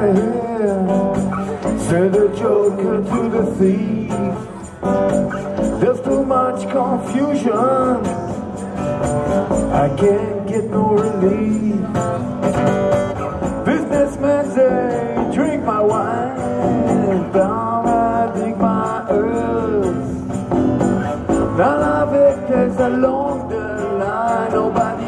out of here, said the joker to the thief. There's too much confusion, I can't get no relief. Businessmen say, drink my wine, down I dig my earth. None of it takes along the line, nobody